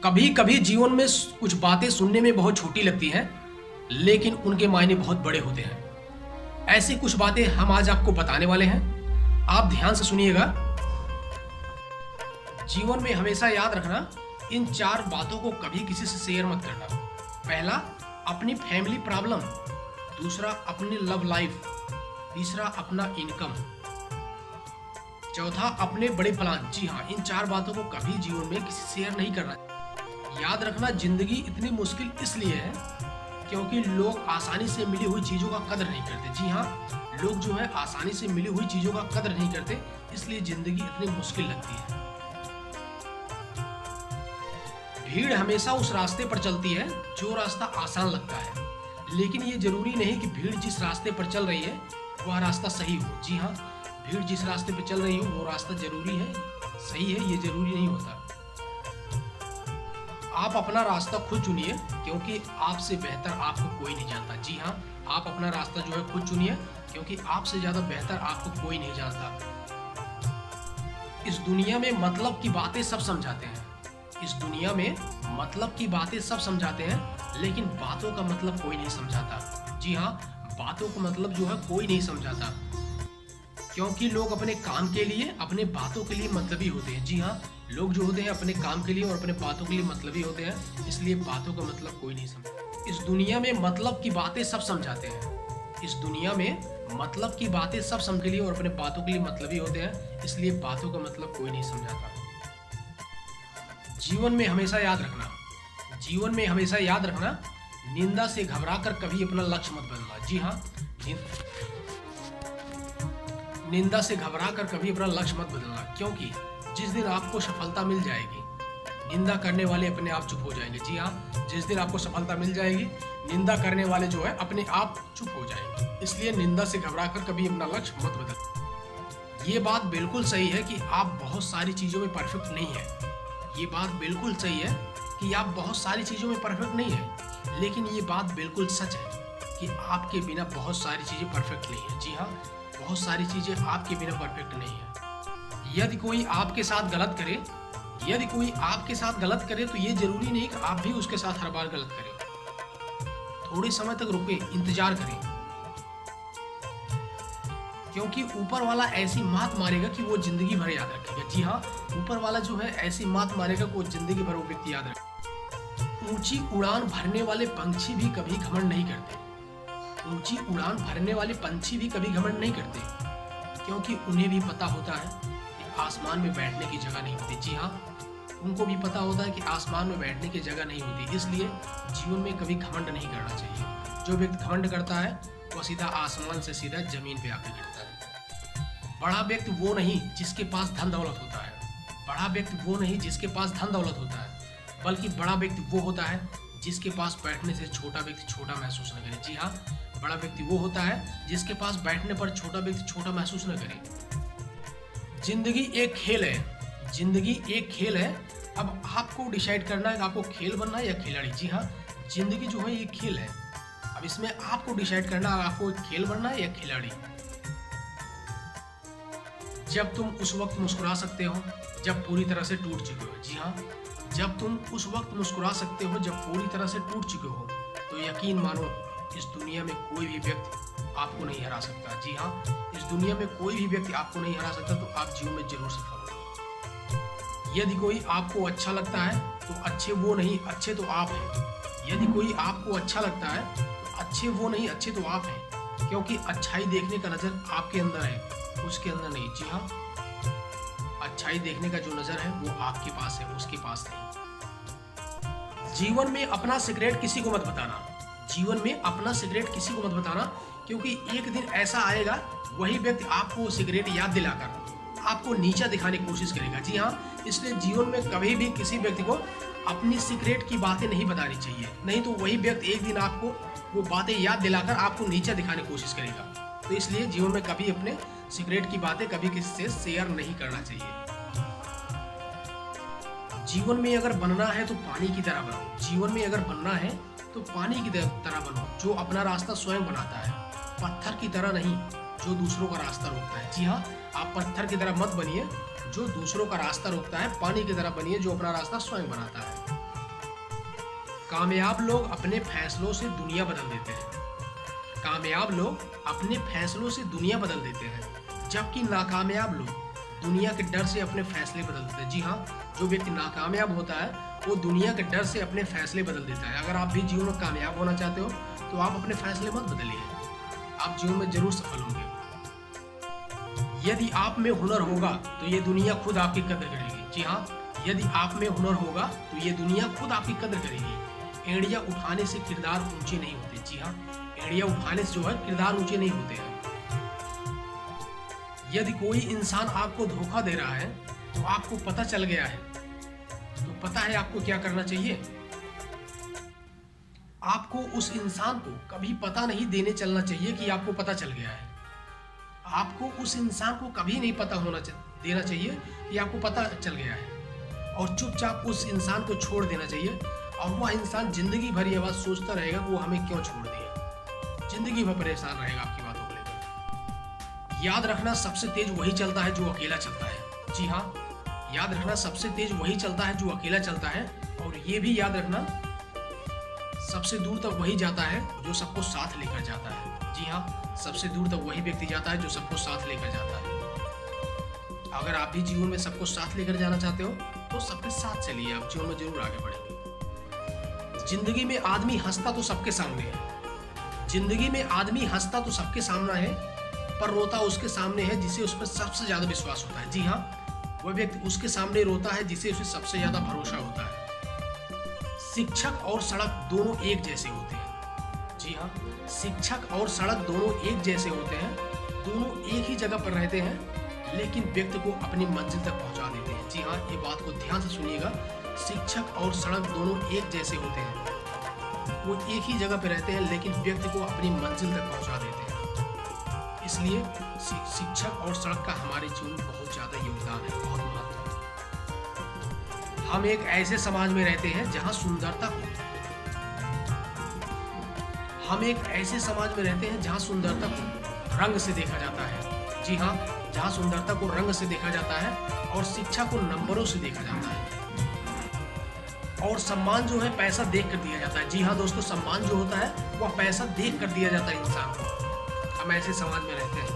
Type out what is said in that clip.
कभी कभी जीवन में कुछ बातें सुनने में बहुत छोटी लगती हैं, लेकिन उनके मायने बहुत बड़े होते हैं। ऐसी कुछ बातें हम आज आपको बताने वाले हैं। आप ध्यान से सुनिएगा। जीवन में हमेशा याद रखना, इन 4 बातों को कभी किसी से शेयर मत करना। पहला, अपनी फैमिली प्रॉब्लम। दूसरा, अपनी लव लाइफ। तीसरा, अपना इनकम। चौथा, अपने बड़े प्लान। जी हाँ, इन 4 बातों को कभी जीवन में किसी से शेयर नहीं करना। याद रखना, जिंदगी इतनी मुश्किल इसलिए है क्योंकि लोग आसानी से मिली हुई चीजों का कदर नहीं करते। जी हाँ, लोग जो है आसानी से मिली हुई चीजों का कदर नहीं करते, इसलिए जिंदगी इतनी मुश्किल लगती है। भीड़ हमेशा उस रास्ते पर चलती है जो रास्ता आसान लगता है, लेकिन ये जरूरी नहीं कि भीड़ जिस रास्ते पर चल रही है वह रास्ता सही हो। जी हाँ, भीड़ जिस रास्ते पर चल रही हो वो रास्ता जरूरी है, सही है, ये जरूरी नहीं होता। आप अपना रास्ता खुद चुनिए, क्योंकि आपसे बेहतर आपको कोई नहीं जानता। जी हाँ, आप अपना रास्ता जो है खुद चुनिए, क्योंकि आपसे ज्यादा बेहतर आपको कोई नहीं जानता। इस दुनिया में मतलब की बातें सब समझाते हैं। इस दुनिया में मतलब की बातें सब समझाते हैं, लेकिन बातों का मतलब कोई नहीं समझाता। जी हाँ, बातों का मतलब जो है कोई नहीं समझाता, क्योंकि लोग अपने काम के लिए, अपने बातों के लिए मतलबी होते हैं। जी हाँ, लोग जो होते हैं अपने काम के लिए और अपने बातों के लिए मतलबी होते हैं, इसलिए बातों का मतलब कोई नहीं समझता। इस दुनिया में मतलब की बातें सब समझाते हैं। इस दुनिया में मतलब की बातें सब समझ के लिए और अपने बातों के लिए मतलबी होते हैं, इसलिए बातों का मतलब कोई नहीं समझाता। जीवन में हमेशा याद रखना, जीवन में हमेशा याद रखना, निंदा से घबराकर कभी अपना लक्ष्य मत बदलना। जी हाँ, निंदा से घबराकर कभी अपना लक्ष्य मत बदलना, क्योंकि जिस दिन आपको सफलता मिल जाएगी, निंदा करने वाले अपने आप चुप हो जाएंगे। जी हाँ, जिस दिन आपको सफलता मिल जाएगी, निंदा करने वाले जो है अपने आप चुप हो जाएंगे। इसलिए निंदा से घबराकर कभी अपना लक्ष्य मत बदलना। ये बात बिल्कुल सही है कि आप बहुत सारी चीजों में परफेक्ट नहीं है। ये बात बिल्कुल सही है कि आप बहुत सारी चीजों में परफेक्ट नहीं है, लेकिन ये बात बिल्कुल सच है कि आपके बिना बहुत सारी चीजें परफेक्ट नहीं है। जी हाँ, बहुत सारी चीजें आपके बिना परफेक्ट नहीं है। यदि कोई आपके साथ गलत करे, यदि कोई आपके साथ गलत करे तो ये जरूरी नहीं कि आप भी उसके साथ हर बार गलत करें। थोड़े समय तक रुके, इंतजार करें, क्योंकि ऊपर वाला ऐसी मात मारेगा कि वो जिंदगी भर याद रखेगा। जी हाँ, ऊपर वाला जो है ऐसी मात मारेगा कि वो जिंदगी भर वो व्यक्ति याद रखेगा। ऊंची उड़ान भरने वाले पंछी भी कभी घमंड नहीं करते। ऊंची उड़ान भरने वाले पंछी भी कभी घमंड नहीं करते, क्योंकि उन्हें भी पता होता है कि आसमान में बैठने की जगह नहीं होती। जी हाँ, उनको भी पता होता है कि आसमान में बैठने की जगह नहीं होती, इसलिए जीवन में कभी घमंड नहीं करना चाहिए। जो व्यक्ति घमंड करता है वो सीधा आसमान से सीधा जमीन पे आकर गिरता है। बड़ा व्यक्ति वो नहीं जिसके पास धन दौलत होता है। बड़ा व्यक्ति वो नहीं जिसके पास धन दौलत होता है, बल्कि बड़ा व्यक्ति वो होता है जिसके पास बैठने से छोटा व्यक्ति छोटा महसूस न करे। जी हाँ, बड़ा व्यक्ति वो होता है जिसके पास बैठने पर छोटा व्यक्ति छोटा महसूस न करे। जिंदगी एक खेल है, जिंदगी एक खेल है। अब आपको डिसाइड करना है कि आपको खेल बनना है या खिलाड़ी। जी हाँ, जिंदगी जो है ये खेल है। अब इसमें आपको डिसाइड करना है आपको खेल बनना है या खिलाड़ी। जब तुम उस वक्त मुस्कुरा सकते हो जब पूरी तरह से टूट चुके हो। जी हाँ, जब तुम उस वक्त मुस्कुरा सकते हो जब पूरी तरह से टूट चुके हो, तो यकीन मानो इस दुनिया में कोई भी व्यक्ति आपको नहीं हरा सकता। जी हाँ, इस दुनिया में कोई भी व्यक्ति आपको नहीं हरा सकता, तो आप जीवन में जरूर सफल हो। यदि कोई आपको अच्छा लगता है तो अच्छे वो नहीं, अच्छे तो आप हैं। यदि कोई आपको अच्छा लगता है तो अच्छे वो नहीं, अच्छे तो आप हैं, क्योंकि अच्छाई देखने का नजर आपके अंदर है, उसके अंदर नहीं। जी हाँ, अच्छाई देखने का जो नजर है वो आपके पास है, उसके पास नहीं। जीवन में अपना सीक्रेट किसी को मत बताना। जीवन में अपना सीक्रेट किसी को मत बताना, क्योंकि एक दिन ऐसा आएगा वही व्यक्ति आपको सिगरेट याद दिलाकर आपको नीचा दिखाने की कोशिश करेगा। जी हाँ, इसलिए जीवन में कभी भी किसी व्यक्ति को अपनी सीक्रेट की बातें नहीं बतानी चाहिए, नहीं तो वही व्यक्ति एक दिन आपको वो बातें याद दिलाकर आपको नीचा दिखाने की कोशिश करेगा। तो इसलिए जीवन में कभी अपने सीक्रेट की बातें कभी किसी से शेयर नहीं करना चाहिए। जीवन में अगर बनना है तो पानी की तरह बनो। जीवन में अगर बनना है तो पानी की तरह बनो, जो अपना रास्ता स्वयं बनाता है, पत्थर की तरह नहीं जो दूसरों का रास्ता रोकता है। जी हाँ, आप पत्थर की तरह मत बनिए जो दूसरों का रास्ता रोकता है, पानी की तरह बनिए जो अपना रास्ता स्वयं बनाता है। कामयाब लोग अपने फैसलों से दुनिया बदल देते हैं। कामयाब लोग अपने फैसलों से दुनिया बदल देते हैं, जबकि नाकामयाब लोग दुनिया के डर से अपने फैसले बदल देते हैं। जी हाँ, जो व्यक्ति नाकामयाब होता है वो दुनिया के डर से अपने फैसले बदल देता है। अगर आप भी जीवन में कामयाब होना चाहते हो तो आप अपने फैसले मत बदलिए, आप जीवन में जरूर सफल होंगे। यदि आप में हुनर होगा तो ये दुनिया खुद आपकी कदर करेगी। जी हाँ, यदि आप में हुनर होगा तो ये दुनिया खुद आपकी कदर करेगी। एड़ियाँ उठाने से किरदार ऊंचे नहीं होते। जी हाँ, एड़ियाँ उठाने से जो है किरदार ऊंचे नहीं होते हैं। यदि कोई इंसान आपको धोखा दे रहा है तो आपको पता चल गया है, तो पता है आपको क्या करना चाहिए। आपको उस इंसान को कभी पता नहीं देने चलना चाहिए कि आपको पता चल गया है। आपको उस इंसान को कभी नहीं पता देना चाहिए कि आपको पता चल गया है, और चुपचाप उस इंसान को छोड़ देना चाहिए। और वह इंसान जिंदगी भर ये बात सोचता रहेगा कि वो हमें क्यों छोड़ दिया, जिंदगी भर परेशान रहेगा आपकी बातों को लेकर। याद रखना, सबसे तेज वही चलता है जो अकेला चलता है। जी हाँ, याद रखना, सबसे तेज वही चलता है जो अकेला चलता है। और ये भी याद रखना, सबसे दूर तक वही जाता है जो सबको साथ लेकर जाता है। जी हाँ, सबसे दूर तक वही व्यक्ति जाता है जो सबको साथ लेकर जाता है। अगर आप भी जीवन में सबको साथ लेकर जाना चाहते हो तो सबके साथ चलिए, आप जीवन में जरूर आगे बढ़ेंगे। जिंदगी में आदमी हंसता तो सबके सामने है। जिंदगी में आदमी हंसता तो सबके सामने है, पर रोता उसके सामने है जिसे उस पर सबसे ज्यादा विश्वास होता है। जी हाँ, वह व्यक्ति उसके सामने रोता है जिसे उसे सबसे ज्यादा भरोसा होता है। शिक्षक और सड़क दोनों एक जैसे होते हैं। जी हाँ, शिक्षक और सड़क दोनों एक जैसे होते हैं। दोनों एक ही जगह पर रहते हैं, लेकिन व्यक्ति को अपनी मंजिल तक पहुंचा देते हैं। जी हाँ, ये बात को ध्यान से सुनिएगा। शिक्षक और सड़क दोनों एक जैसे होते हैं। वो एक ही जगह पर रहते हैं, लेकिन व्यक्ति को अपनी मंजिल तक पहुंचा देते हैं। इसलिए शिक्षक और सड़क का हमारे जीवन में बहुत ज्यादा योगदान है, बहुत महत्व है। हम एक ऐसे समाज में रहते हैं जहां सुंदरता को रंग से देखा जाता है। जी हाँ, जहां सुंदरता को रंग से देखा जाता है और शिक्षा को नंबरों से देखा जाता है, और सम्मान जो है पैसा देख कर दिया जाता है। जी हाँ दोस्तों, सम्मान जो होता है वह पैसा देख कर दिया जाता है इंसान को। हम ऐसे समाज में रहते हैं।